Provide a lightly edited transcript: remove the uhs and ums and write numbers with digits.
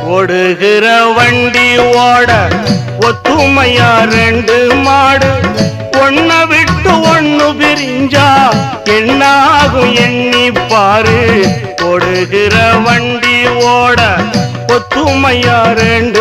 ஓடுகிற வண்டி ஓட ஒத்துமையா ரெண்டு மாடு ஒன்ன விட்டு ஒண்ணு பிரிஞ்சா என்னாகும் எண்ணி பாரு. ஓடுகிற வண்டி ஓட ஒத்துமையா ரெண்டு